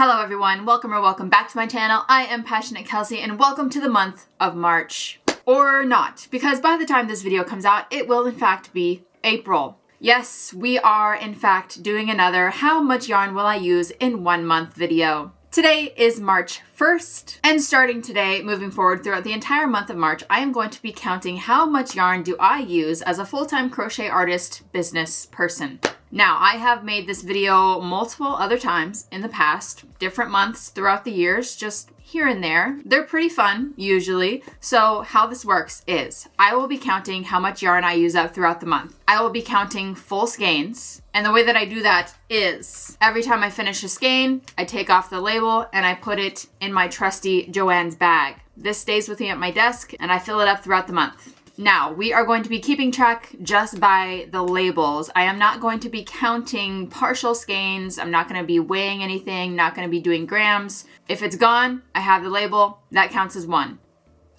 Hello everyone, welcome or welcome back to my channel. I am Passioknit Kelsie and welcome to the month of March. Or not, because by the time this video comes out, it will in fact be April. Yes, we are in fact doing another how much yarn will I use in 1 month video. Today is March 1st, and starting today, moving forward throughout the entire month of March, I am going to be counting how much yarn do I use as a full-time crochet artist, business person. Now, I have made this video multiple other times in the past, different months throughout the years, just here and there. They're pretty fun, usually. So how this works is, I will be counting how much yarn I use up throughout the month. I will be counting full skeins, and the way that I do that is, every time I finish a skein, I take off the label and I put it in my trusty Joann's bag. This stays with me at my desk, and I fill it up throughout the month. Now, we are going to be keeping track just by the labels. I am not going to be counting partial skeins. I'm not going to be weighing anything, not going to be doing grams. If it's gone, I have the label. That counts as one.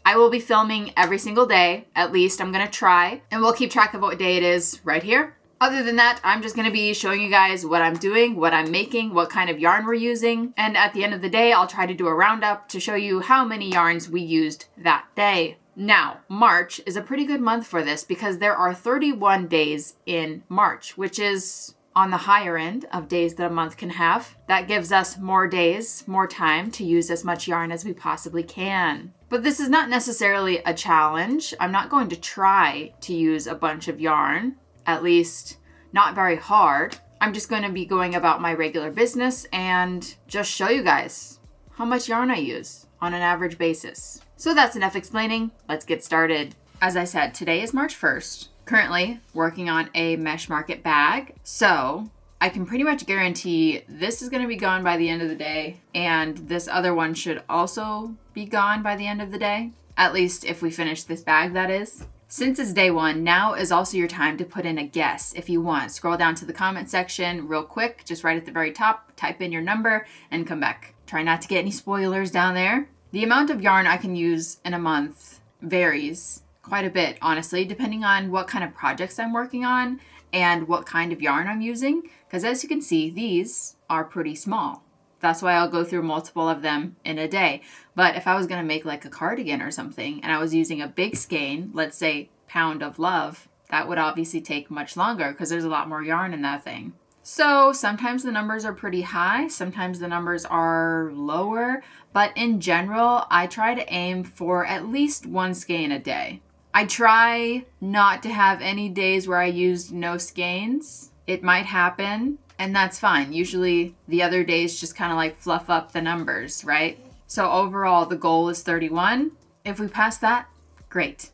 I will be filming every single day, at least I'm going to try, and we'll keep track of what day it is right here. Other than that, I'm just going to be showing you guys what I'm doing, what I'm making, what kind of yarn we're using, and at the end of the day, I'll try to do a roundup to show you how many yarns we used that day. Now, March is a pretty good month for this because there are 31 days in March, which is on the higher end of days that a month can have. That gives us more days, more time to use as much yarn as we possibly can. But this is not necessarily a challenge. I'm not going to try to use a bunch of yarn, at least not very hard. I'm just going to be going about my regular business and just show you guys how much yarn I use on an average basis. So that's enough explaining, let's get started. As I said, today is March 1st. Currently working on a mesh market bag. So I can pretty much guarantee this is gonna be gone by the end of the day, and this other one should also be gone by the end of the day. At least if we finish this bag, that is. Since it's day one, now is also your time to put in a guess if you want. Scroll down to the comment section real quick, just right at the very top, type in your number and come back. Try not to get any spoilers down there. The amount of yarn I can use in a month varies quite a bit, honestly, depending on what kind of projects I'm working on and what kind of yarn I'm using. Because as you can see, these are pretty small. That's why I'll go through multiple of them in a day. But if I was going to make like a cardigan or something and I was using a big skein, let's say Pound of Love, that would obviously take much longer because there's a lot more yarn in that thing. So sometimes the numbers are pretty high, sometimes the numbers are lower, but in general, I try to aim for at least one skein a day. I try not to have any days where I used no skeins. It might happen, and that's fine. Usually the other days just kind of like fluff up the numbers, right? So overall, the goal is 31. If we pass that, great.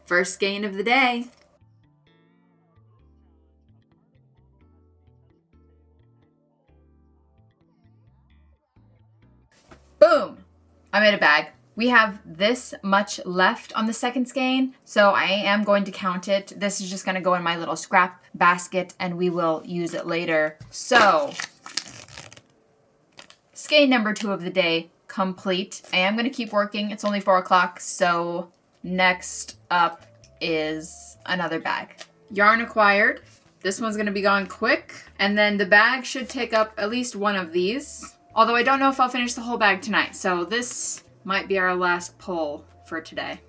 First skein of the day. Boom! I made a bag. We have this much left on the second skein, so I am going to count it. This is just going to go in my little scrap basket and we will use it later. So, skein number 2 of the day complete. I am going to keep working. It's only 4 o'clock, so next up is another bag. Yarn acquired. This one's going to be gone quick. And then the bag should take up at least one of these. Although I don't know if I'll finish the whole bag tonight. So this might be our last pull for today.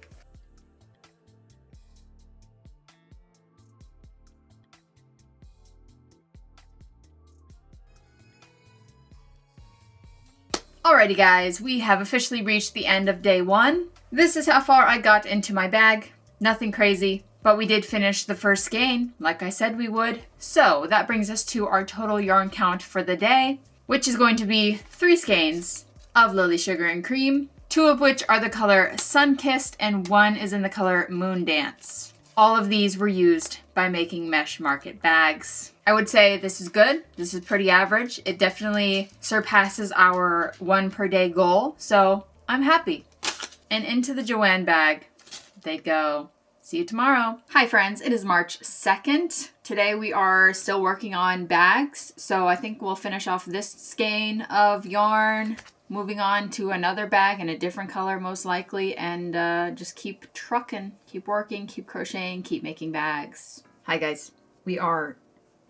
Alrighty guys, we have officially reached the end of day 1. This is how far I got into my bag. Nothing crazy, but we did finish the first skein, like I said we would. So that brings us to our total yarn count for the day, which is going to be 3 skeins of Lily Sugar and Cream, 2 of which are the color Sun-Kissed and 1 is in the color Moon Dance. All of these were used by making mesh market bags. I would say this is good. This is pretty average. It definitely surpasses our 1 per day goal, so I'm happy. And into the Joann bag they go. See you tomorrow. Hi friends, it is March 2nd. Today we are still working on bags, so I think we'll finish off this skein of yarn, moving on to another bag in a different color most likely, and just keep trucking, keep working, keep crocheting, keep making bags. Hi guys, we are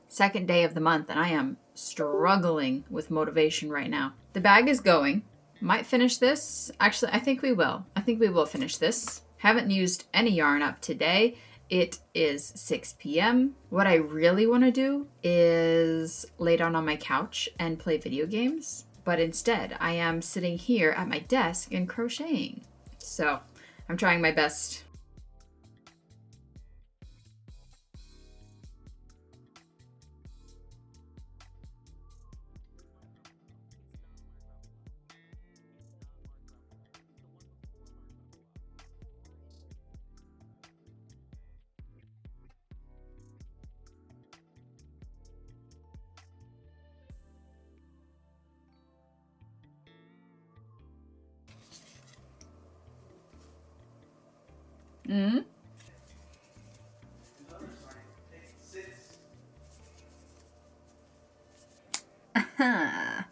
second day of the month and I am struggling with motivation right now. The bag is going. Might finish this. Actually, I think we will. I think we will finish this. Haven't used any yarn up today. It is 6 p.m. What I really want to do is lay down on my couch and play video games. But instead, I am sitting here at my desk and crocheting. So, I'm trying my best.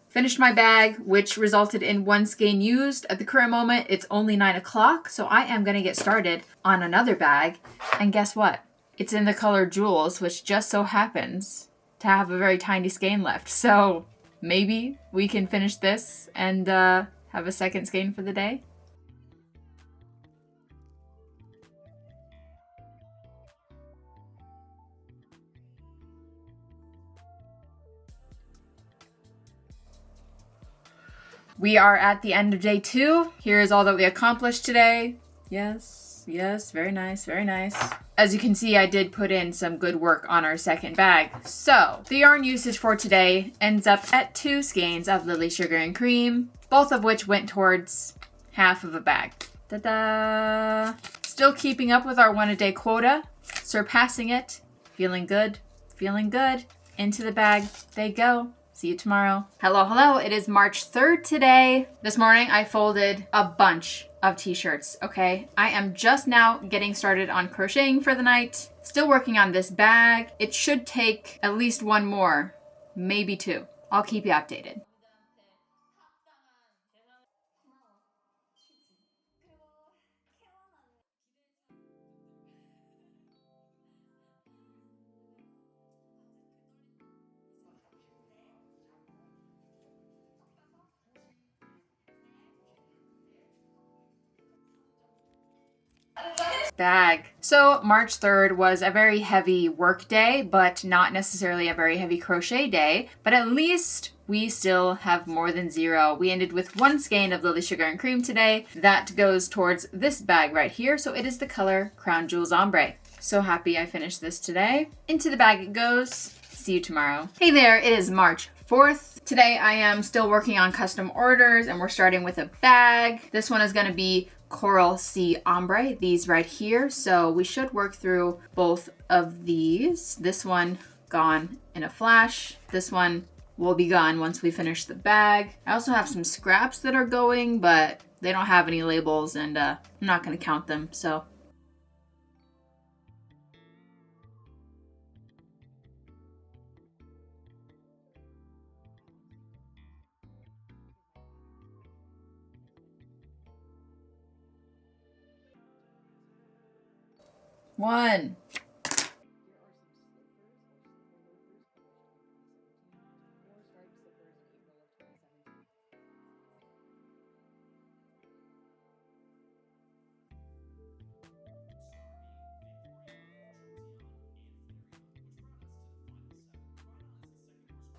Finished my bag, which resulted in one skein used. At the current moment, it's only 9 o'clock, so I am going to get started on another bag. And guess what? It's in the color Jewels, which just so happens to have a very tiny skein left. So maybe we can finish this and have a second skein for the day. We are at the end of day 2. Here is all that we accomplished today. Yes, very nice, very nice. As you can see, I did put in some good work on our second bag. So, the yarn usage for today ends up at 2 skeins of Lily Sugar and Cream, both of which went towards half of a bag. Ta-da! Still keeping up with our 1-a-day quota, surpassing it, feeling good, feeling good. Into the bag they go. See you tomorrow. Hello, it is March 3rd today. This morning I folded a bunch of t-shirts, okay? I am just now getting started on crocheting for the night. Still working on this bag. It should take at least one more, maybe 2. I'll keep you updated. Bag. So March 3rd was a very heavy work day, but not necessarily a very heavy crochet day, but at least we still have more than 0. We ended with 1 skein of Lily Sugar and Cream today. That goes towards this bag right here, so it is the color Crown Jewels Ombre. So happy I finished this today. Into the bag it goes. See you tomorrow. Hey there, it is March 4th. Today I am still working on custom orders and we're starting with a bag. This one is going to be Coral Sea Ombre, these right here. So we should work through both of these. This one gone in a flash. This one will be gone once we finish the bag. I also have some scraps that are going, but they don't have any labels and I'm not going to count them. So one.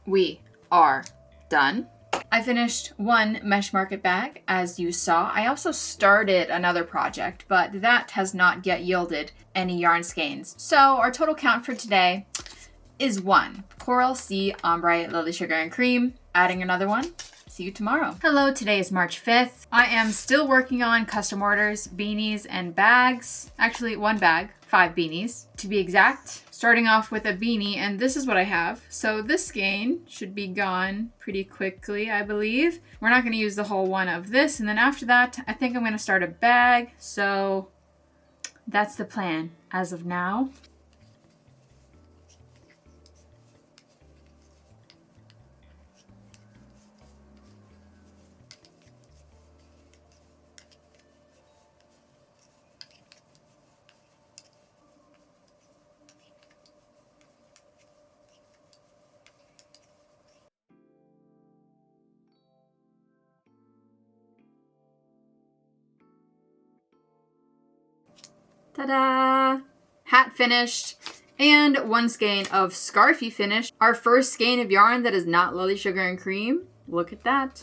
We are done. I finished one mesh market bag, as you saw. I also started another project, but that has not yet yielded any yarn skeins. So our total count for today is 1. Coral Sea Ombre Lily Sugar and Cream. Adding another one. See you tomorrow. Hello, today is March 5th. I am still working on custom orders, beanies, and bags. Actually, 1 bag, 5 beanies to be exact. Starting off with a beanie, and this is what I have. So this skein should be gone pretty quickly, I believe. We're not going to use the whole one of this, and then after that, I think I'm going to start a bag. So that's the plan as of now. Ta-da! Hat finished, and one skein of Scarfie finished. Our first skein of yarn that is not Lily Sugar and Cream. Look at that.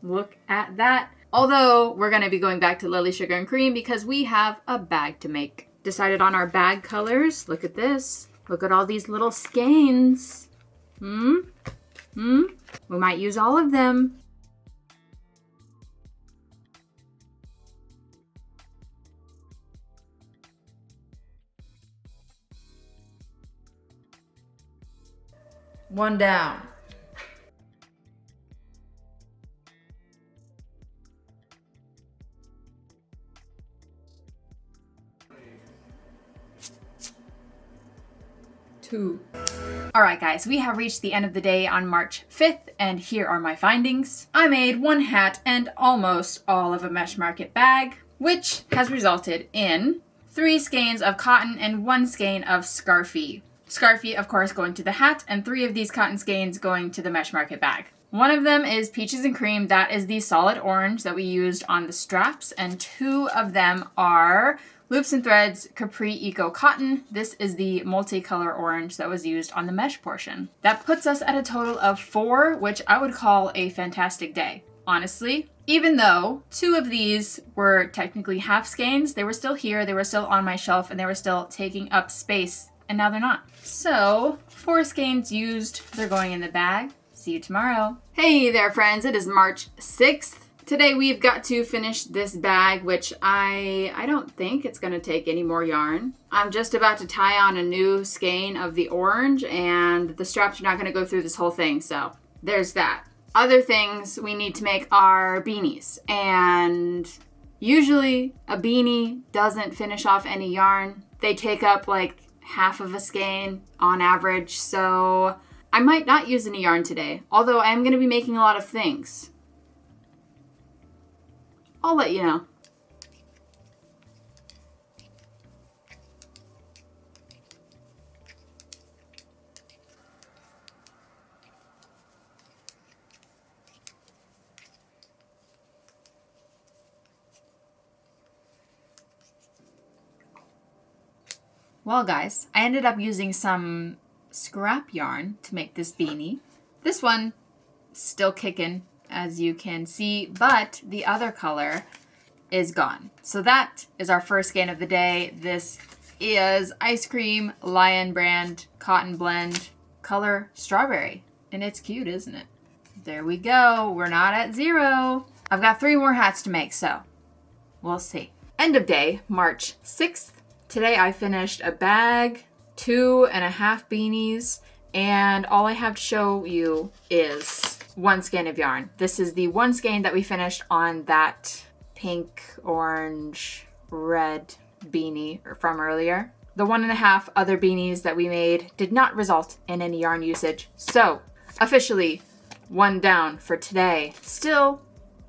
Look at that. Although, we're going to be going back to Lily Sugar and Cream because we have a bag to make. Decided on our bag colors. Look at this. Look at all these little skeins. We might use all of them. One down. Two. All right, guys, we have reached the end of the day on March 5th, and here are my findings. I made one hat and almost all of a Mesh Market bag, which has resulted in 3 skeins of cotton and 1 skein of Scarfie. Scarfie, of course, going to the hat, and 3 of these cotton skeins going to the Mesh Market bag. One of them is Peaches and Cream. That is the solid orange that we used on the straps, and 2 of them are Loops and Threads Capri Eco Cotton. This is the multicolor orange that was used on the mesh portion. That puts us at a total of 4, which I would call a fantastic day. Honestly, even though 2 of these were technically half skeins, they were still here, they were still on my shelf, and they were still taking up space, and now they're not. So, 4 skeins used, they're going in the bag. See you tomorrow. Hey there, friends, it is March 6th. Today we've got to finish this bag, which I don't think it's gonna take any more yarn. I'm just about to tie on a new skein of the orange, and the straps are not gonna go through this whole thing, so there's that. Other things we need to make are beanies, and usually a beanie doesn't finish off any yarn. They take up like half of a skein on average, so I might not use any yarn today, although I am going to be making a lot of things. I'll let you know. Well, guys, I ended up using some scrap yarn to make this beanie. This one still kicking, as you can see, but the other color is gone. So that is our first skein of the day. This is Ice Cream Lion brand cotton blend color strawberry, and it's cute, isn't it? There we go. We're not at 0. I've got 3 more hats to make, so we'll see. End of day, March 6th. Today I finished a bag, 2.5 beanies, and all I have to show you is 1 skein of yarn. This is the 1 skein that we finished on that pink, orange, red beanie from earlier. The 1.5 other beanies that we made did not result in any yarn usage. So, officially, 1 down for today. Still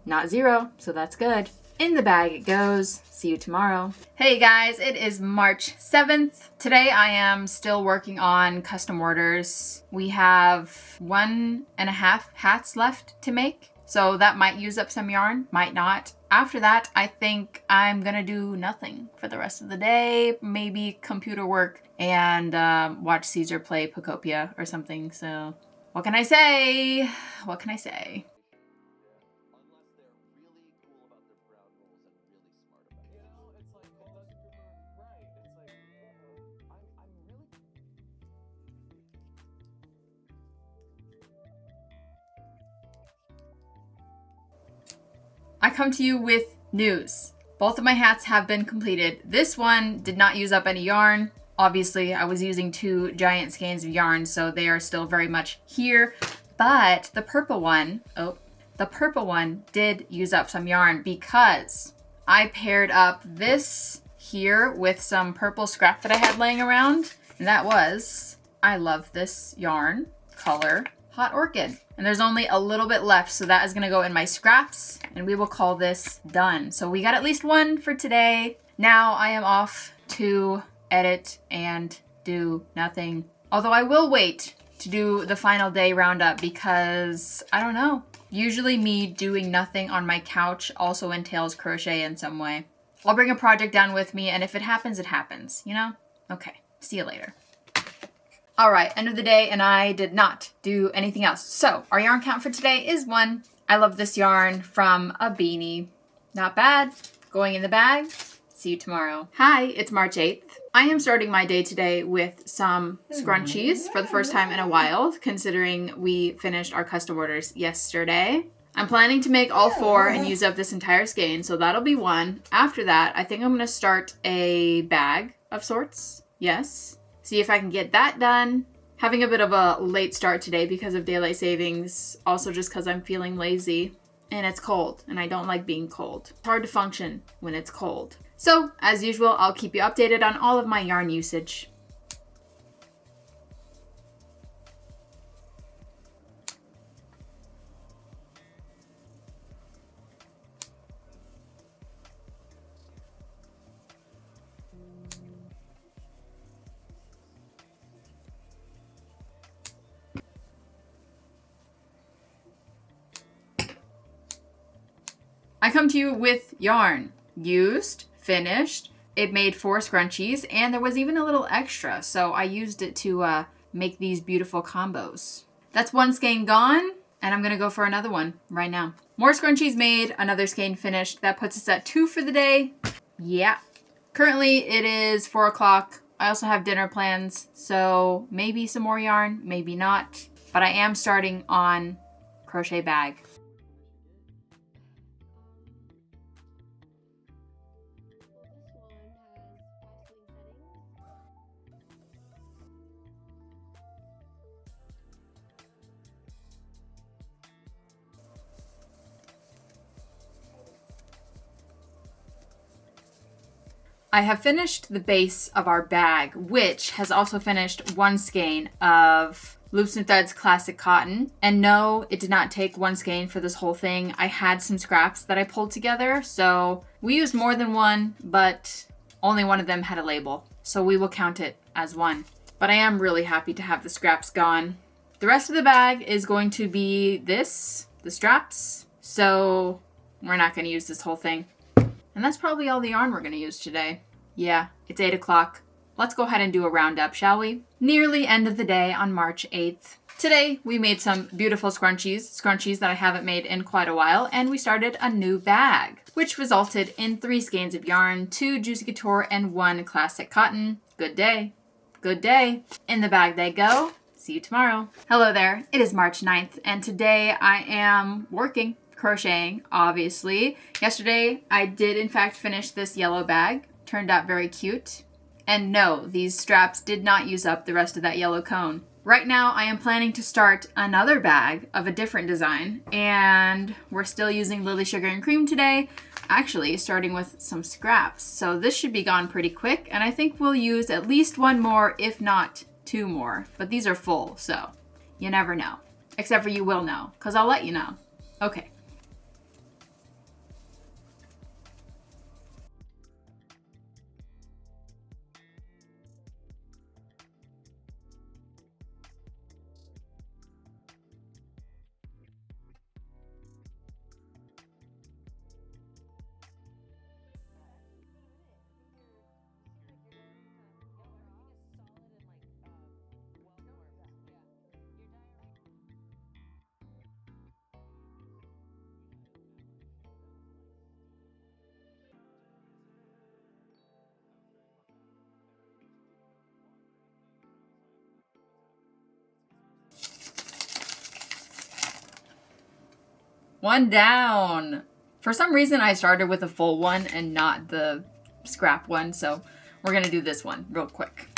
not 0, so that's good. In the bag it goes. See you tomorrow. Hey guys, it is March 7th. Today I am still working on custom orders. We have 1.5 hats left to make, so that might use up some yarn, might not. After that, I think I'm gonna do nothing for the rest of the day. Maybe computer work and watch Caesar play Pocopia or something. So what can I say? What can I say? I come to you with news. Both of my hats have been completed. This one did not use up any yarn. Obviously, I was using 2 giant skeins of yarn, so they are still very much here. But the purple one did use up some yarn because I paired up this here with some purple scrap that I had laying around. And that was, I love this yarn color, Hot Orchid. And there's only a little bit left, so that is gonna go in my scraps, and we will call this done. So we got at least one for today. Now I am off to edit and do nothing. Although I will wait to do the final day roundup because, I don't know, usually me doing nothing on my couch also entails crochet in some way. I'll bring a project down with me, and if it happens, it happens, you know? Okay, see you later. All right, end of the day, and I did not do anything else. So our yarn count for today is 1. I love this yarn from a beanie. Not bad. Going in the bag. See you tomorrow. Hi, it's March 8th. I am starting my day today with some scrunchies for the first time in a while, considering we finished our custom orders yesterday. I'm planning to make all 4 and use up this entire skein, so that'll be 1. After that, I think I'm going to start a bag of sorts. Yes. See if I can get that done. Having a bit of a late start today because of daylight savings, also just because I'm feeling lazy. And it's cold, and I don't like being cold. It's hard to function when it's cold. So, as usual, I'll keep you updated on all of my yarn usage. I come to you with yarn. Used, finished. It made 4 scrunchies, and there was even a little extra, so I used it to make these beautiful combos. That's 1 skein gone, and I'm gonna go for another one right now. More scrunchies made, another skein finished. That puts us at 2 for the day. Yeah. Currently, it is 4 o'clock. I also have dinner plans, so maybe some more yarn, maybe not. But I am starting on crochet bag. I have finished the base of our bag, which has also finished 1 skein of Loops and Threads Classic Cotton. And no, it did not take 1 skein for this whole thing. I had some scraps that I pulled together, so we used more than 1, but only one of them had a label. So we will count it as 1. But I am really happy to have the scraps gone. The rest of the bag is going to be this, the straps. So we're not going to use this whole thing. And that's probably all the yarn we're going to use today. Yeah, it's 8 o'clock. Let's go ahead and do a roundup, shall we? Nearly end of the day on March 8th. Today, we made some beautiful scrunchies that I haven't made in quite a while, and we started a new bag, which resulted in 3 skeins of yarn, 2 Juicy Couture, and 1 Classic Cotton. Good day. Good day. In the bag they go. See you tomorrow. Hello there. It is March 9th, and today I am working. Crocheting, obviously. Yesterday, I did in fact finish this yellow bag. Turned out very cute. And no, these straps did not use up the rest of that yellow cone. Right now, I am planning to start another bag of a different design, and we're still using Lily Sugar and Cream today, actually starting with some scraps. So this should be gone pretty quick, and I think we'll use at least 1 more, if not 2 more. But these are full, so you never know. Except for you will know, because I'll let you know. Okay. One down. For some reason, I started with a full one and not the scrap one, so we're gonna do this one real quick.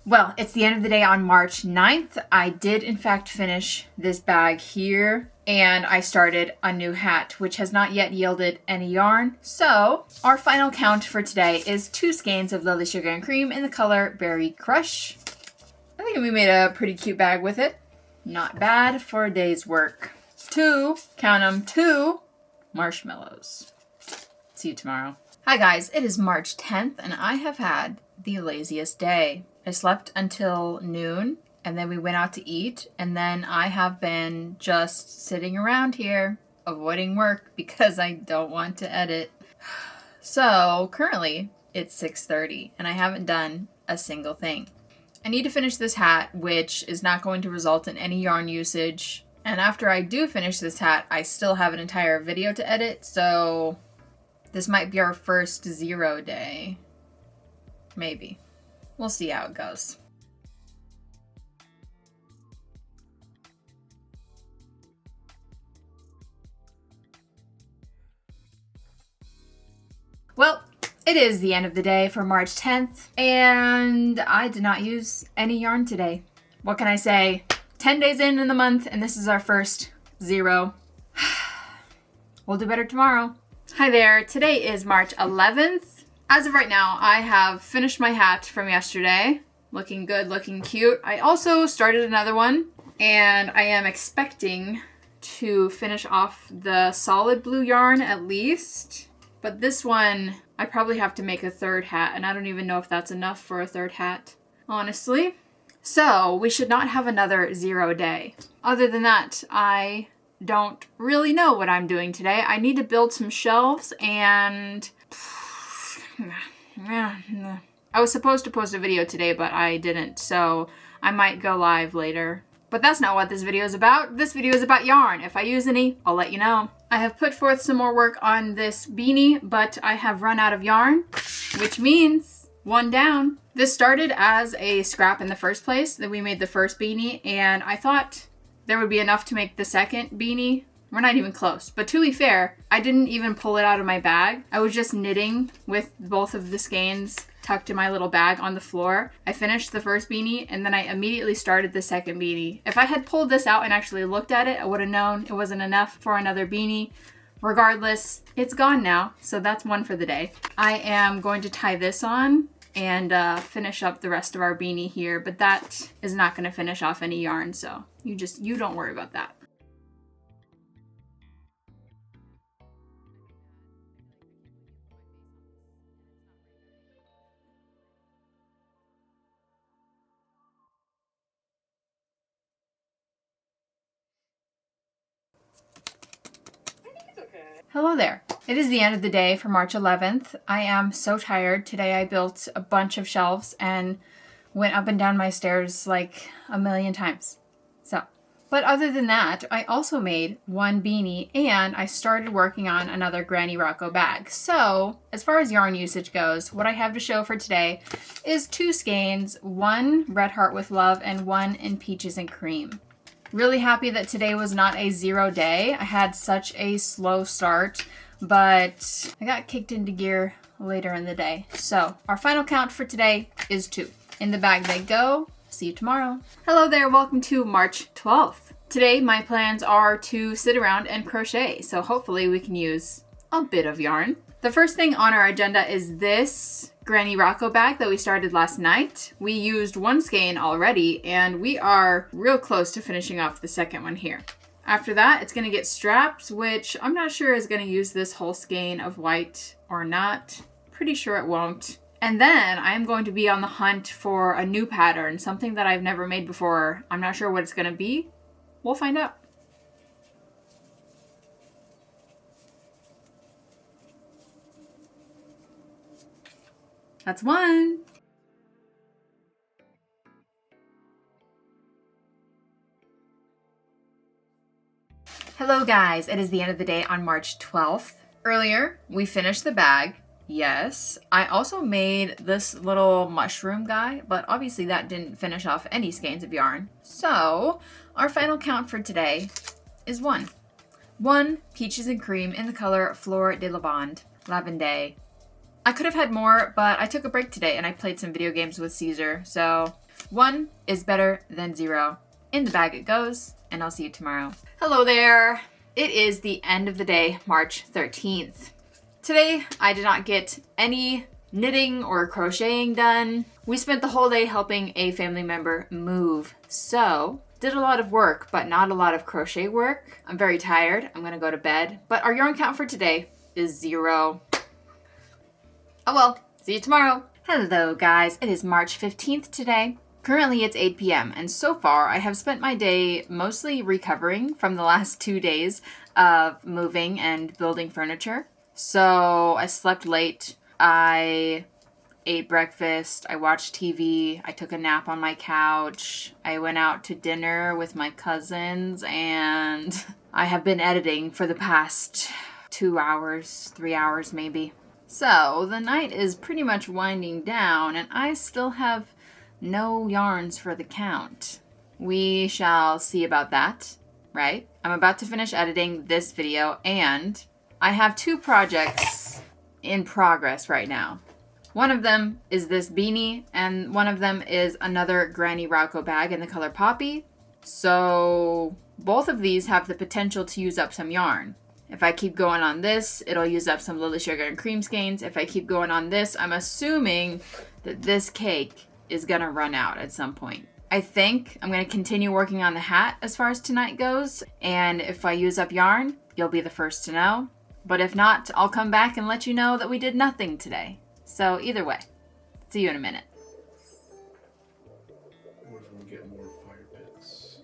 Well, it's the end of the day on March 9th. I did in fact finish this bag here, and I started a new hat, which has not yet yielded any yarn. So our final count for today is 2 skeins of Lily Sugar and Cream in the color Berry Crush. I think we made a pretty cute bag with it. Not bad for a day's work. 2, count them, 2 marshmallows. See you tomorrow. Hi guys, it is March 10th and I have had the laziest day. I slept until noon and then we went out to eat, and then I have been just sitting around here avoiding work because I don't want to edit. So currently it's 6:30 and I haven't done a single thing. I need to finish this hat, which is not going to result in any yarn usage. And after I do finish this hat, I still have an entire video to edit, so this might be our first 0 day. Maybe. We'll see how it goes. Well, it is the end of the day for March 10th, and I did not use any yarn today. What can I say? 10 days in the month, and this is our first 0. We'll do better tomorrow. Hi there, today is March 11th. As of right now, I have finished my hat from yesterday. Looking good, looking cute. I also started another one, and I am expecting to finish off the solid blue yarn at least. But this one, I probably have to make a 3rd hat, and I don't even know if that's enough for a 3rd hat, honestly. So we should not have another 0 day. Other than that, I don't really know what I'm doing today. I need to build some shelves, and I was supposed to post a video today, but I didn't, so I might go live later. But that's not what this video is about. This video is about yarn. If I use any, I'll let you know. I have put forth some more work on this beanie, but I have run out of yarn, which means 1 down. This started as a scrap in the first place, that we made the first beanie, and I thought there would be enough to make the second beanie. We're not even close. But to be fair, I didn't even pull it out of my bag. I was just knitting with both of the skeins tucked in my little bag on the floor. I finished the first beanie and then I immediately started the second beanie. If I had pulled this out and actually looked at it, I would have known it wasn't enough for another beanie. Regardless, it's gone now, so that's 1 for the day. I am going to tie this on and finish up the rest of our beanie here, but that is not going to finish off any yarn, so you don't worry about that. Hello there. It is the end of the day for March 11th. I am so tired. Today I built a bunch of shelves and went up and down my stairs like a million times. But other than that, I also made 1 beanie and I started working on another Granny Rocco bag. So as far as yarn usage goes, what I have to show for today is 2 skeins, 1 Red Heart with Love and 1 in Peaches and Cream. Really happy that today was not a 0 day. I had such a slow start, but I got kicked into gear later in the day. So our final count for today is 2. In the bag they go. See you tomorrow. Hello there, welcome to March 12th. Today my plans are to sit around and crochet, so hopefully we can use a bit of yarn. The first thing on our agenda is this Granny Rocco bag that we started last night. We used 1 skein already and we are real close to finishing off the second one here. After that, it's gonna get straps, which I'm not sure is gonna use this whole skein of white or not. Pretty sure it won't. And then I'm going to be on the hunt for a new pattern, something that I've never made before. I'm not sure what it's gonna be. We'll find out. That's 1. Hello guys, it is the end of the day on March 12th. Earlier, we finished the bag. Yes, I also made this little mushroom guy, but obviously that didn't finish off any skeins of yarn. So our final count for today is 1. 1 Peaches and Cream in the color Fleur de Lavande. I could have had more, but I took a break today and I played some video games with Caesar. So 1 is better than 0. In the bag it goes, and I'll see you tomorrow. Hello there. It is the end of the day, March 13th. Today, I did not get any knitting or crocheting done. We spent the whole day helping a family member move, so did a lot of work, but not a lot of crochet work. I'm very tired. I'm gonna go to bed, but our yarn count for today is 0. Oh well, see you tomorrow. Hello guys, it is March 15th today. Currently it's 8 p.m. and so far I have spent my day mostly recovering from the last 2 days of moving and building furniture. So I slept late, I ate breakfast, I watched TV, I took a nap on my couch, I went out to dinner with my cousins, and I have been editing for the past 2 hours, 3 hours maybe. So the night is pretty much winding down and I still have no yarns for the count. We shall see about that, right? I'm about to finish editing this video and I have 2 projects in progress right now. One of them is this beanie and one of them is another Granny Rauco bag in the color Poppy. So both of these have the potential to use up some yarn. If I keep going on this, it'll use up some Lily Sugar and Cream Skeins. If I keep going on this, I'm assuming that this cake is gonna run out at some point. I think I'm gonna continue working on the hat as far as tonight goes, and if I use up yarn, you'll be the first to know. But if not, I'll come back and let you know that we did nothing today. So either way, see you in a minute. What if we get more fire pits?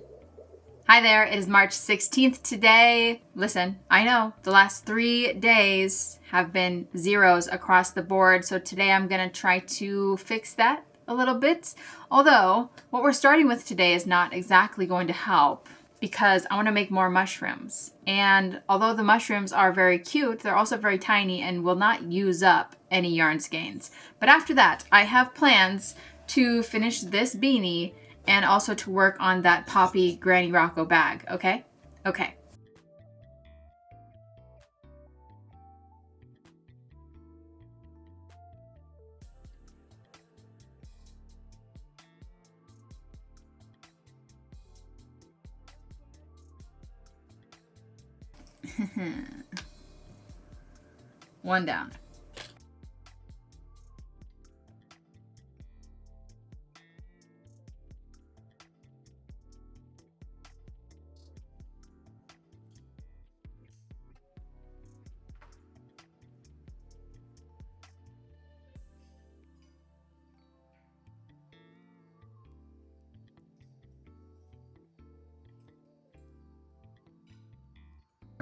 Hi there, it is March 16th today. Listen, I know the last 3 days have been zeros across the board, so today I'm gonna try to fix that a little bit. Although, what we're starting with today is not exactly going to help because I wanna make more mushrooms. And although the mushrooms are very cute, they're also very tiny and will not use up any yarn skeins. But after that, I have plans to finish this beanie and also to work on that Poppy Granny Rauco bag, okay? Okay. One down.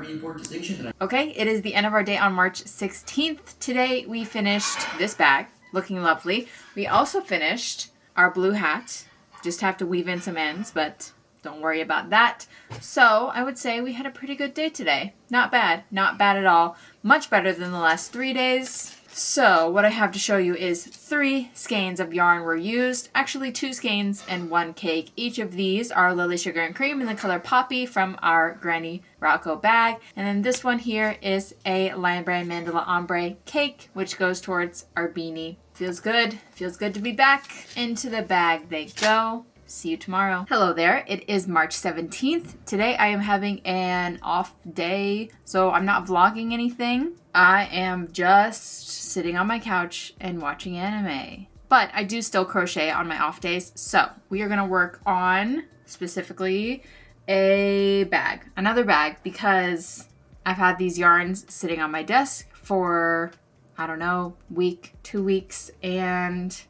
Important distinction that Okay, it is the end of our day on March 16th. Today we finished this bag, looking lovely. We also finished our blue hat. Just have to weave in some ends, but don't worry about that. So I would say we had a pretty good day today. Not bad at all. Much better than the last 3 days. So what I have to show you is 3 skeins of yarn were used. Actually 2 skeins and 1 cake. Each of these are Lily Sugar and Cream in the color Poppy from our Granny Rauco bag. And then this one here is a Lion Brand Mandala Ombre cake, which goes towards our beanie. Feels good. Feels good to be back. Into the bag they go. See you tomorrow. Hello there, it is March 17th. Today I am having an off day, so I'm not vlogging anything. I am just sitting on my couch and watching anime. But I do still crochet on my off days, so we are gonna work on specifically a bag, another bag, because I've had these yarns sitting on my desk for, I don't know, week, 2 weeks, and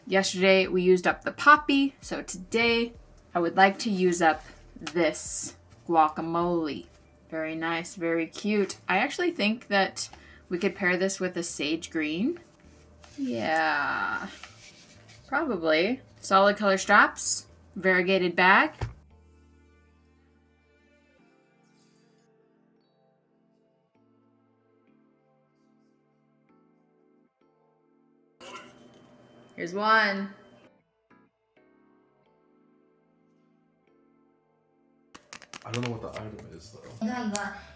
yesterday we used up the Poppy, so today I would like to use up this guacamole. Very nice, very cute. I actually think that we could pair this with a sage green. Yeah, probably. Solid color straps, variegated bag. Here's one. I don't know what the item is though.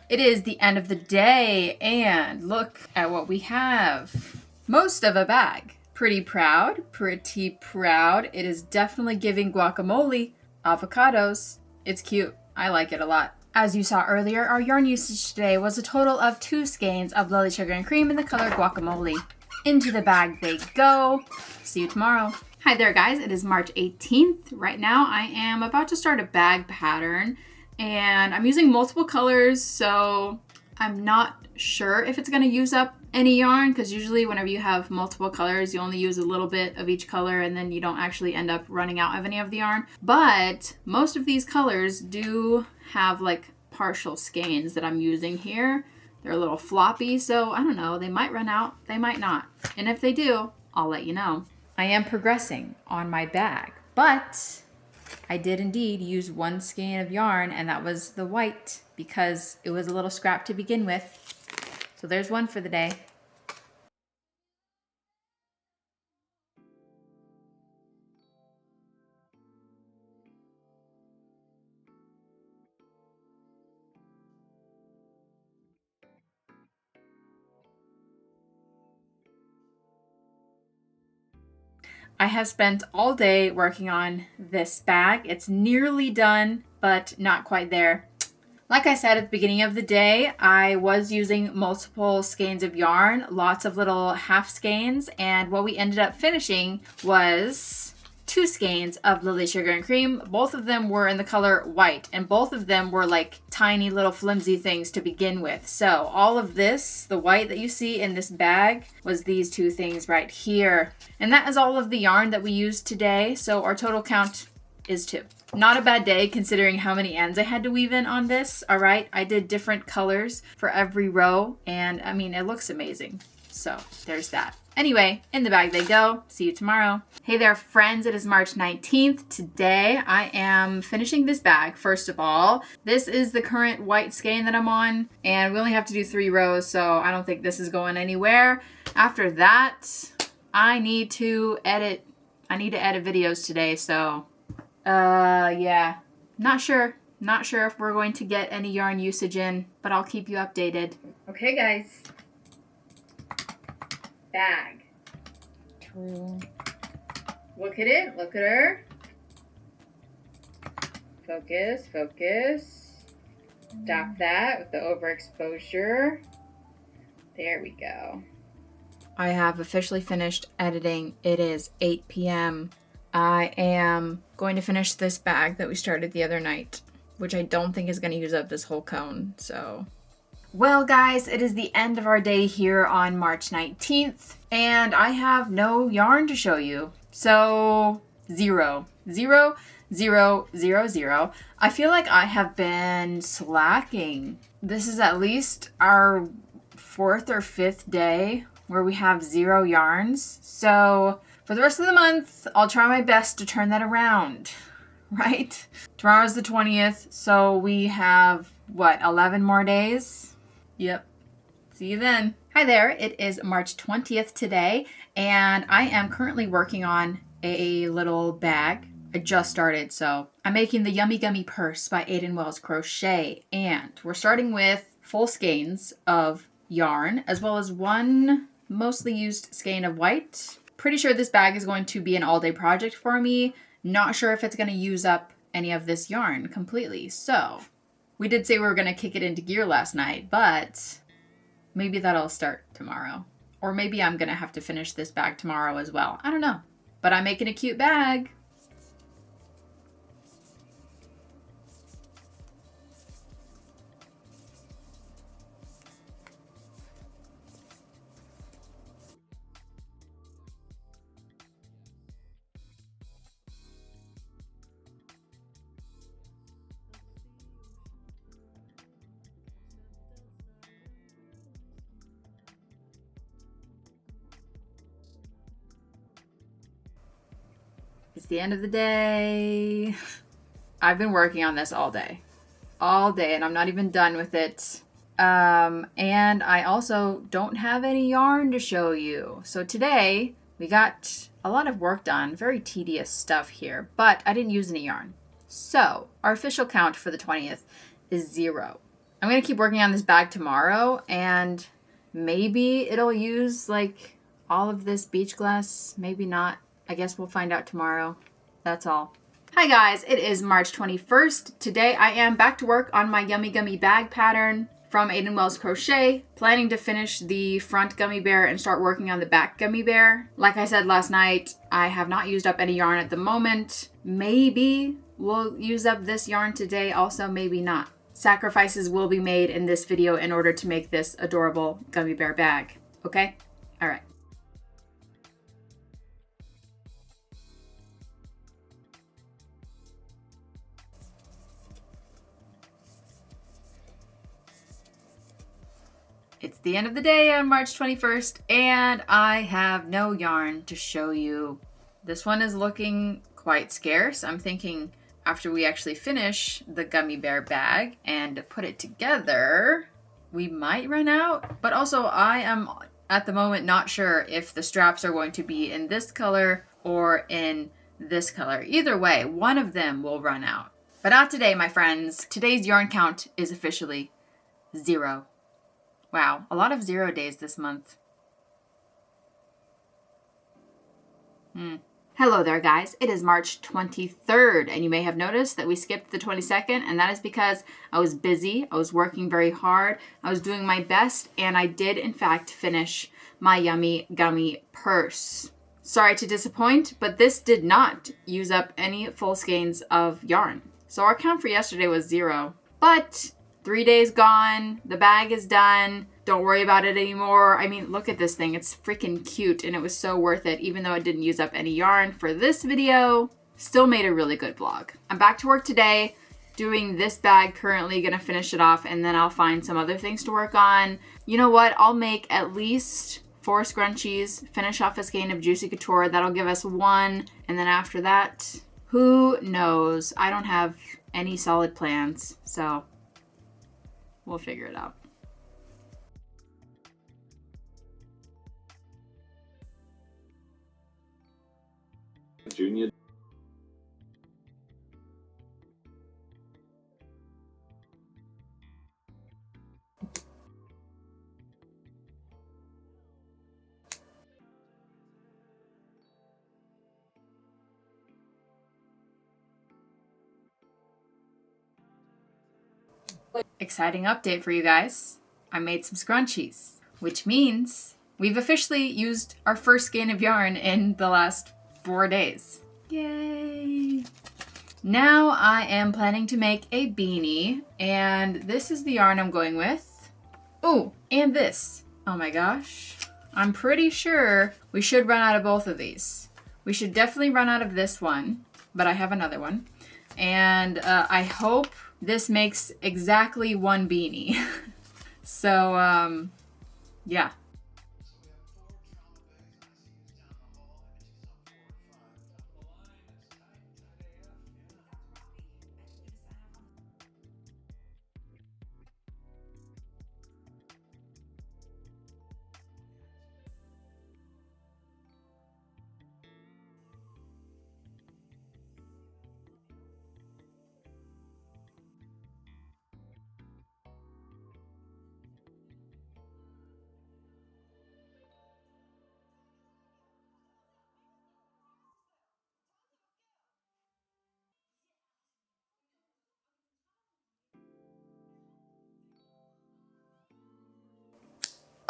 It is the end of the day, and look at what we have. Most of a bag. Pretty proud, pretty proud. It is definitely giving guacamole, avocados. It's cute. I like it a lot. As you saw earlier, our yarn usage today was a total of 2 skeins of Lily Sugar and Cream in the color guacamole. Into the bag they go. See you tomorrow. Hi there guys, it is March 18th. Right now I am about to start a bag pattern and I'm using multiple colors, so I'm not sure if it's going to use up any yarn, because usually whenever you have multiple colors you only use a little bit of each color and then you don't actually end up running out of any of the yarn. But most of these colors do have like partial skeins that I'm using here. They're a little floppy, so I don't know, they might run out, they might not. And if they do, I'll let you know. I am progressing on my bag, but I did indeed use 1 skein of yarn, and that was the white because it was a little scrap to begin with. So there's 1 for the day. I have spent all day working on this bag. It's nearly done, but not quite there. Like I said at the beginning of the day, I was using multiple skeins of yarn, lots of little half skeins, and what we ended up finishing was 2 skeins of Lily Sugar and Cream. Both of them were in the color white, and both of them were like tiny little flimsy things to begin with. So all of this, the white that you see in this bag, was these 2 things right here. And that is all of the yarn that we used today, so our total count is 2. Not a bad day considering how many ends I had to weave in on this, all right? I did different colors for every row, and I mean, it looks amazing. So there's that. Anyway, in the bag they go. See you tomorrow. Hey there, friends. It is March 19th. Today I am finishing this bag. First of all, this is the current white skein that I'm on, and we only have to do 3 rows, so I don't think this is going anywhere. After that, I need to edit videos today, so yeah. Not sure if we're going to get any yarn usage in, but I'll keep you updated. Okay, guys. Bag. True. Look at it. Look at her. Focus, focus. Stop that with the overexposure. There we go. I have officially finished editing. It is 8 p.m. I am going to finish this bag that we started the other night, which I don't think is going to use up this whole cone, so. Well, guys, it is the end of our day here on March 19th, and I have no yarn to show you. So, 0. 0, 0, 0, 0. I feel like I have been slacking. This is at least our 4th or 5th day where we have 0 yarns. So, for the rest of the month, I'll try my best to turn that around, right? Tomorrow's the 20th, so we have, what, 11 more days? Yep. See you then. Hi there, it is March 20th today, and I am currently working on a little bag. I just started, so I'm making the Yummy Gummy Purse by Aiden Wells Crochet, and we're starting with full skeins of yarn, as well as 1 mostly used skein of white. Pretty sure this bag is going to be an all-day project for me. Not sure if it's going to use up any of this yarn completely. So, we did say we were going to kick it into gear last night, but maybe that'll start tomorrow. Or maybe I'm going to have to finish this bag tomorrow as well. I don't know. But I'm making a cute bag. It's the end of the day. I've been working on this all day, and I'm not even done with it. And I also don't have any yarn to show you. So today we got a lot of work done, very tedious stuff here, but I didn't use any yarn. So our official count for the 20th is 0. I'm going to keep working on this bag tomorrow, and maybe it'll use like all of this beach glass? Maybe not. I guess we'll find out tomorrow. That's all. Hi guys, it is March 21st. Today I am back to work on my Yummy Gummy bag pattern from Aiden Wells Crochet. Planning to finish the front gummy bear and start working on the back gummy bear. Like I said last night, I have not used up any yarn at the moment. Maybe we'll use up this yarn today, also maybe not. Sacrifices will be made in this video in order to make this adorable gummy bear bag. Okay? All right. It's the end of the day on March 21st, and I have no yarn to show you. This one is looking quite scarce. I'm thinking after we actually finish the gummy bear bag and put it together, we might run out. But also I am at the moment not sure if the straps are going to be in this color or in this color. Either way, one of them will run out. But not today, my friends. Today's yarn count is officially 0. Wow, a lot of 0 days this month. Hello there, guys. It is March 23rd, and you may have noticed that we skipped the 22nd, and that is because I was busy. I was working very hard. I was doing my best, and I did, in fact, finish my Yummy Gummy purse. Sorry to disappoint, but this did not use up any full skeins of yarn. So our count for yesterday was 0, but 3 days gone, the bag is done, don't worry about it anymore. I mean, look at this thing, it's freaking cute, and it was so worth it, even though I didn't use up any yarn for this video. Still made a really good vlog. I'm back to work today, doing this bag currently, gonna finish it off, and then I'll find some other things to work on. You know what, I'll make at least 4 scrunchies, finish off a skein of Juicy Couture, that'll give us 1, and then after that, who knows? I don't have any solid plans, so we'll figure it out. Junior. Exciting update for you guys. I made some scrunchies, which means we've officially used our first skein of yarn in the last 4 days. Yay! Now I am planning to make a beanie, and this is the yarn I'm going with. Oh, and this. Oh my gosh. I'm pretty sure we should run out of both of these. We should definitely run out of this one, but I have another one. And I hope this makes exactly 1 beanie. So, yeah.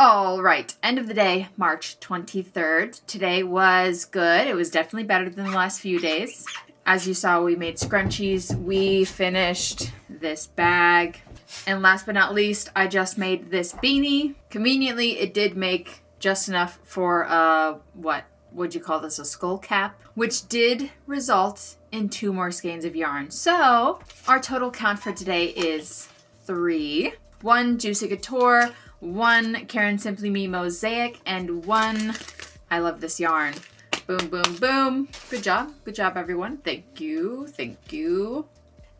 All right, end of the day, March 23rd. Today was good. It was definitely better than the last few days. As you saw, we made scrunchies. We finished this bag. And last but not least, I just made this beanie. Conveniently, it did make just enough for what would you call this, a skull cap? Which did result in 2 more skeins of yarn. So our total count for today is 3. 1 Juicy Couture, 1 Karen Simply Me Mosaic, and 1, I love this yarn. Boom, boom, boom. Good job, everyone. Thank you, thank you.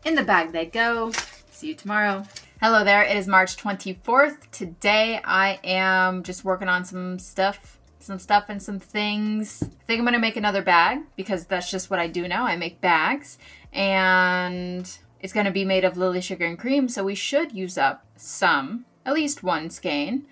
In the bag they go. See you tomorrow. Hello there, it is March 24th. Today I am just working on some stuff and some things. I think I'm gonna make another bag because that's just what I do now. I make bags, and it's gonna be made of lily sugar and cream, so we should use up some, at least 1 skein.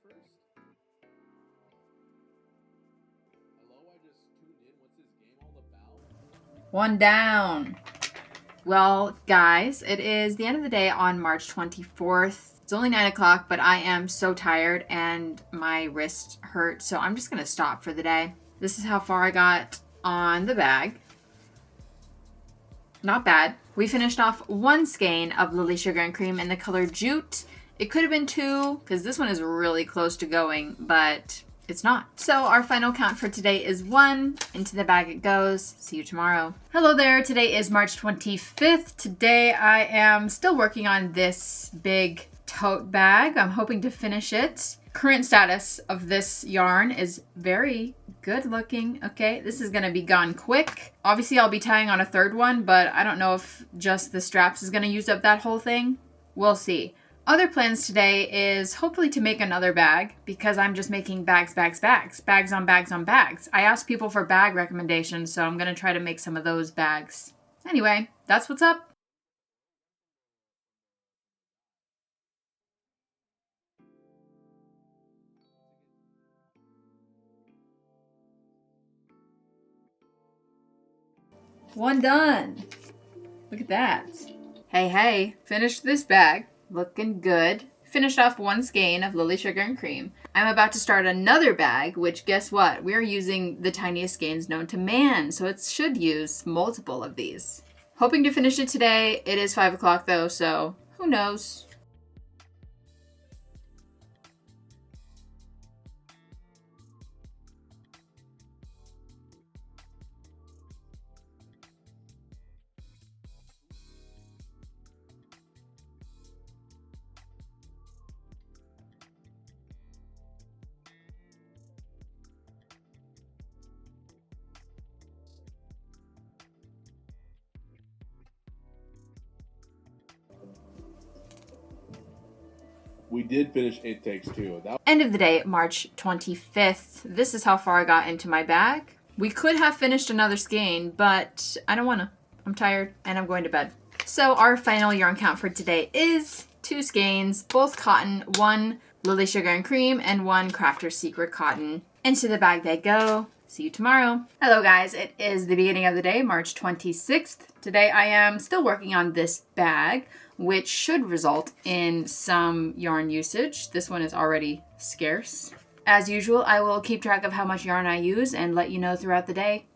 first? Hello, I just tuned in. What's this game all about? One down. Well, guys, it is the end of the day on March 24th. It's only 9 o'clock, but I am so tired and my wrist hurt, so I'm just going to stop for the day. This is how far I got on the bag. Not bad. We finished off one skein of Lily Sugar and Cream in the color Jute. It could have been two, because this one is really close to going, but it's not. So our final count for today is 1. Into the bag it goes. See you tomorrow. Hello there. Today is March 25th. Today I am still working on this big tote bag. I'm hoping to finish it. Current status of this yarn is very good looking. Okay, this is gonna be gone quick. Obviously I'll be tying on a third one, but I don't know if just the straps is gonna use up that whole thing. We'll see. Other plans today is hopefully to make another bag, because I'm just making bags, bags, bags. Bags on bags on bags. I asked people for bag recommendations, so I'm gonna try to make some of those bags. Anyway, that's what's up. One done. Look at that. Hey, hey, finished this bag. Looking good. Finished off one skein of Lily Sugar and Cream. I'm about to start another bag, which guess what? We're using the tiniest skeins known to man, so it should use multiple of these. Hoping to finish it today. It is 5 o'clock though, so who knows? We did finish 8 takes too. End of the day, March 25th. This is how far I got into my bag. We could have finished another skein, but I don't wanna. I'm tired and I'm going to bed. So our final yarn count for today is 2 skeins, both cotton, 1 Lily Sugar and Cream and 1 Crafter's Secret cotton. Into the bag they go. See you tomorrow. Hello guys, it is the beginning of the day, March 26th. Today I am still working on this bag, which should result in some yarn usage. This one is already scarce. As usual, I will keep track of how much yarn I use and let you know throughout the day.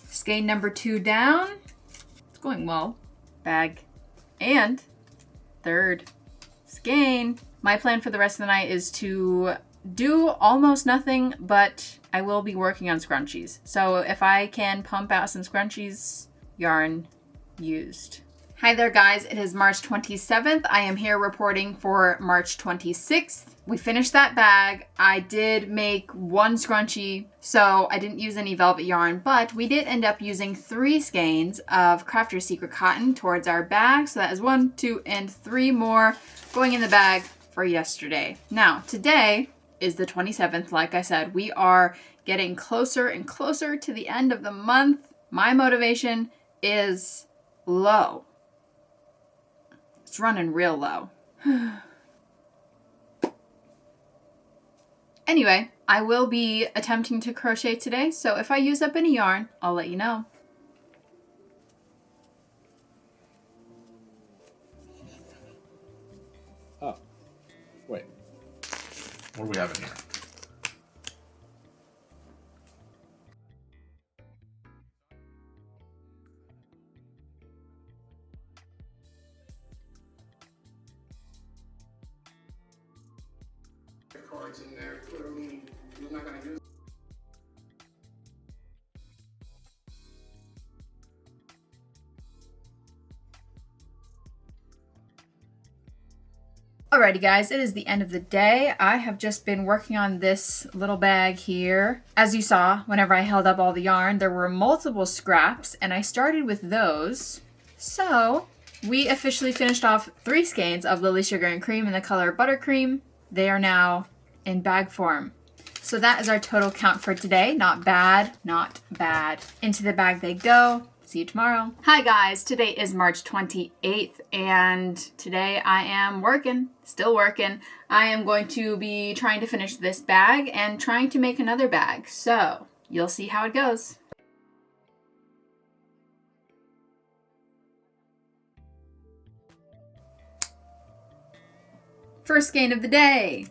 Skein number 2 down. It's going well. Bag. And third skein. My plan for the rest of the night is to do almost nothing, but I will be working on scrunchies. So if I can pump out some scrunchies, yarn used. Hi there guys, it is March 27th. I am here reporting for March 26th. We finished that bag. I did make 1 scrunchie, so I didn't use any velvet yarn, but we did end up using 3 skeins of Crafter's Secret cotton towards our bag. So that is 1, 2, and 3 more going in the bag for yesterday. Now, today is the 27th. Like I said, we are getting closer and closer to the end of the month. My motivation is low. It's running real low. Anyway, I will be attempting to crochet today, so if I use up any yarn, I'll let you know. Oh, wait. What do we have in here? Cards in there. Clearly, he's not going to use. Alrighty guys, it is the end of the day. I have just been working on this little bag here. As you saw, whenever I held up all the yarn, there were multiple scraps, and I started with those. So, we officially finished off 3 skeins of Lily Sugar and Cream in the color Buttercream. They are now in bag form. So that is our total count for today. Not bad, not bad. Into the bag they go. See you tomorrow. Hi guys, today is March 28th and today I am working, still working. I am going to be trying to finish this bag and trying to make another bag. So you'll see how it goes. First skein of the day.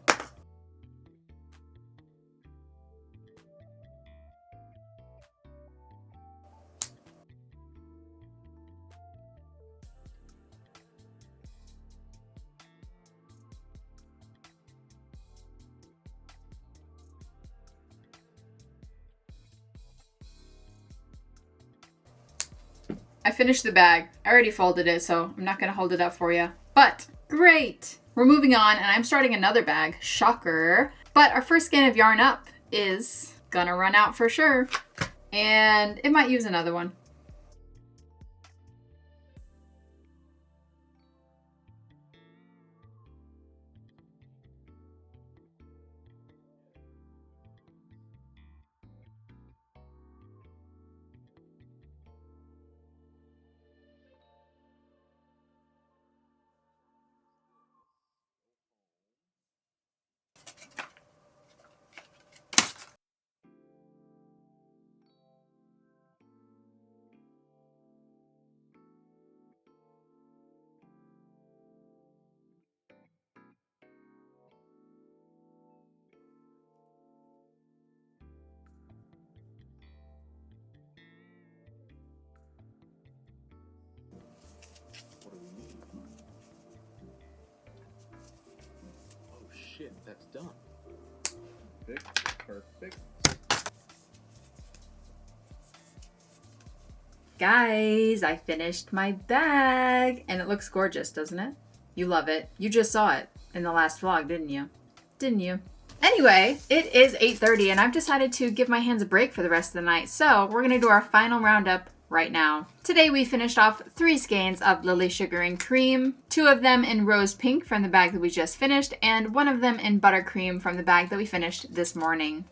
I finished the bag. I already folded it, so I'm not gonna hold it up for you. But great! We're moving on, and I'm starting another bag. Shocker. But our first skein of yarn up is gonna run out for sure. And it might use another one. What do we need? Oh shit, that's done. Perfect. Guys, I finished my bag and it looks gorgeous, doesn't it? You love it. You just saw it in the last vlog, didn't you? Didn't you? Anyway, it is 8:30 and I've decided to give my hands a break for the rest of the night. So we're gonna do our final roundup right now. Today we finished off 3 skeins of Lily Sugar and Cream, 2 of them in Rose Pink from the bag that we just finished, and 1 of them in Buttercream from the bag that we finished this morning.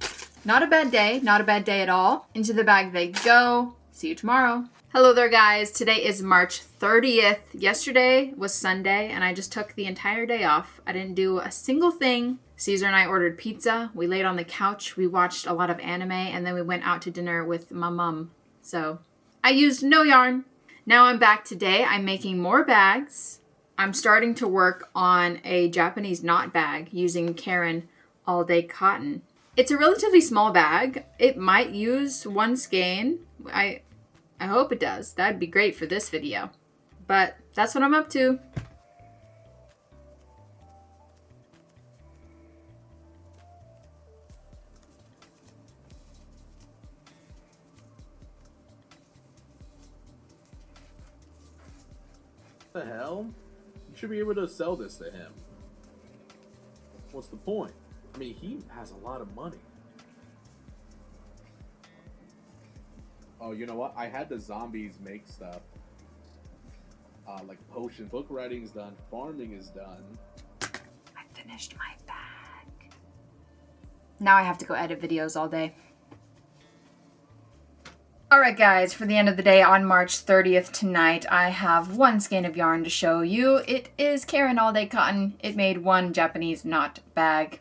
Not a bad day, not a bad day at all. Into the bag they go. See you tomorrow. Hello there guys, today is March 30th. Yesterday was Sunday and I just took the entire day off. I didn't do a single thing. Caesar and I ordered pizza, we laid on the couch, we watched a lot of anime, and then we went out to dinner with my mom. So I used no yarn. Now I'm back today, I'm making more bags. I'm starting to work on a Japanese knot bag using Karen All Day Cotton. It's a relatively small bag. It might use 1 skein. I hope it does. That'd be great for this video. But that's what I'm up to. What the hell? You should be able to sell this to him. What's the point? I mean, he has a lot of money. Oh, you know what? I had the zombies make stuff. Like potion. Book writing is done. Farming is done. I finished my bag. Now I have to go edit videos all day. Alright guys, for the end of the day on March 30th tonight, I have 1 skein of yarn to show you. It is Karen All Day Cotton. It made 1 Japanese knot bag.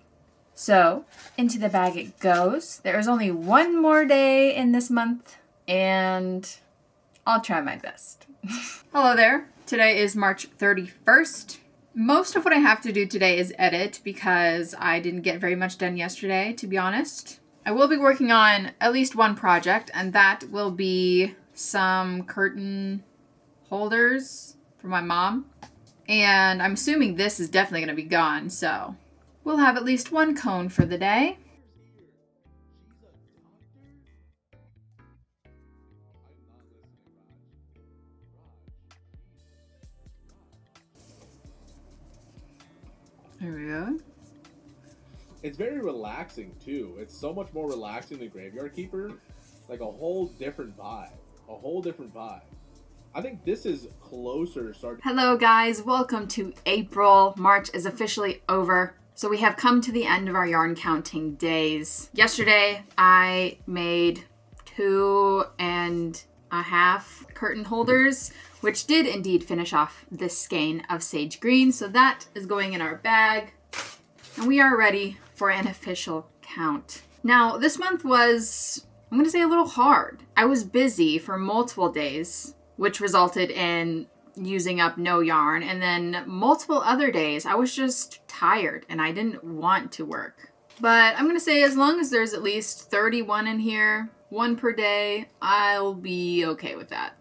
So, into the bag it goes. There is only 1 more day in this month, and I'll try my best. Hello there. Today is March 31st. Most of what I have to do today is edit because I didn't get very much done yesterday, to be honest. I will be working on at least 1 project, and that will be some curtain holders for my mom. And I'm assuming this is definitely going to be gone, so we'll have at least 1 cone for the day. There we go. It's very relaxing too. It's so much more relaxing than Graveyard Keeper. Like a whole different vibe. A whole different vibe. I think this is closer to starting. Hello guys, welcome to April. March is officially over. So we have come to the end of our yarn counting days. Yesterday, I made 2.5 curtain holders, which did indeed finish off this skein of sage green. So that is going in our bag. And we are ready for an official count. Now, this month was, I'm going to say, a little hard. I was busy for multiple days, which resulted in using up no yarn. And then multiple other days, I was just tired and I didn't want to work. But I'm going to say as long as there's at least 31 in here, 1 per day, I'll be okay with that.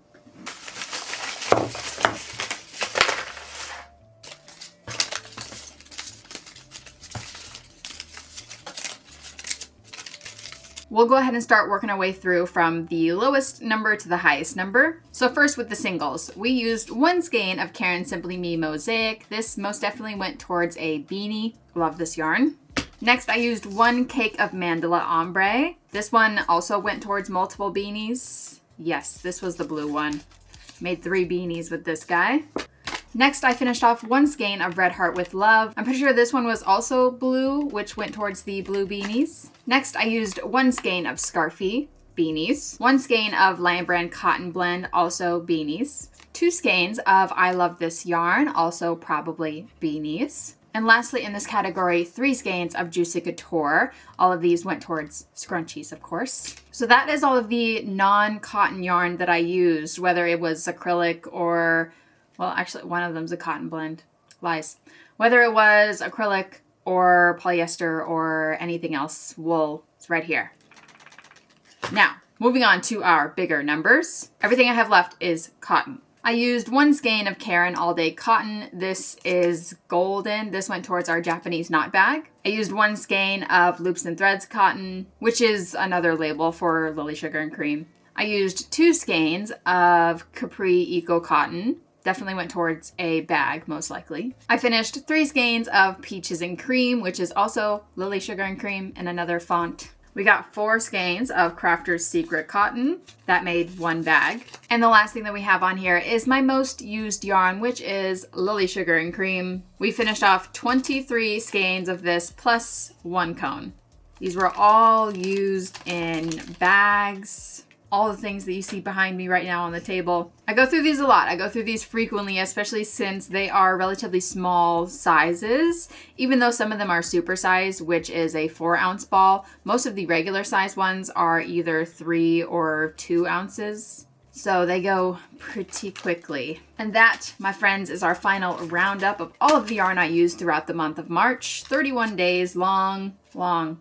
We'll go ahead and start working our way through from the lowest number to the highest number. So first with the singles, we used 1 skein of Karen Simply Me Mosaic. This most definitely went towards a beanie. Love this yarn. Next, I used 1 cake of Mandala Ombre. This one also went towards multiple beanies. Yes, this was the blue one. Made 3 beanies with this guy. Next, I finished off 1 skein of Red Heart with Love. I'm pretty sure this one was also blue, which went towards the blue beanies. Next, I used 1 skein of Scarfy beanies. 1 skein of Lion Brand Cotton Blend, also beanies. 2 skeins of I Love This Yarn, also probably beanies. And lastly, in this category, 3 skeins of Juicy Couture. All of these went towards scrunchies, of course. So that is all of the non-cotton yarn that I used, whether it was acrylic or, well, actually, one of them's a cotton blend. Lies. Whether it was acrylic or polyester or anything else, wool, it's right here. Now, moving on to our bigger numbers. Everything I have left is cotton. I used 1 skein of Karen All Day Cotton. This is golden. This went towards our Japanese knot bag. I used 1 skein of Loops and Threads Cotton, which is another label for Lily Sugar and Cream. I used 2 skeins of Capri Eco Cotton. Definitely went towards a bag, most likely. I finished 3 skeins of Peaches and Cream, which is also Lily Sugar and Cream in another font. We got 4 skeins of Crafter's Secret Cotton. That made 1 bag. And the last thing that we have on here is my most used yarn, which is Lily Sugar and Cream. We finished off 23 skeins of this plus 1 cone. These were all used in bags. All the things that you see behind me right now on the table. I go through these a lot. I go through these frequently, especially since they are relatively small sizes. Even though some of them are super size, which is a 4-ounce ball, most of the regular size ones are either 3 or 2 ounces. So they go pretty quickly. And that, my friends, is our final roundup of all of the yarn I used throughout the month of March. 31 days long month.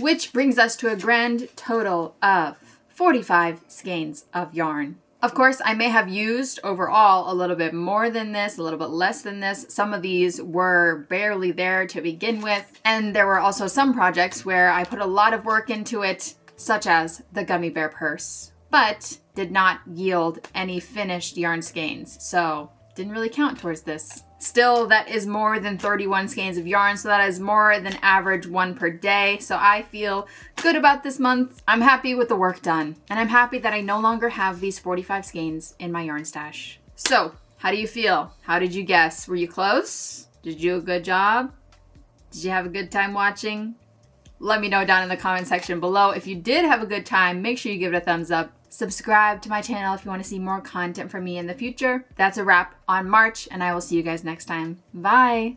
Which brings us to a grand total of 45 skeins of yarn. Of course, I may have used overall a little bit more than this, a little bit less than this. Some of these were barely there to begin with. And there were also some projects where I put a lot of work into it, such as the gummy bear purse, but did not yield any finished yarn skeins. So didn't really count towards this. Still, that is more than 31 skeins of yarn, so that is more than average 1 per day. So I feel good about this month. I'm happy with the work done, and I'm happy that I no longer have these 45 skeins in my yarn stash. So, how do you feel? How did you guess? Were you close? Did you do a good job? Did you have a good time watching? Let me know down in the comment section below. If you did have a good time, make sure you give it a thumbs up. Subscribe to my channel if you want to see more content from me in the future. That's a wrap on March, and I will see you guys next time. Bye!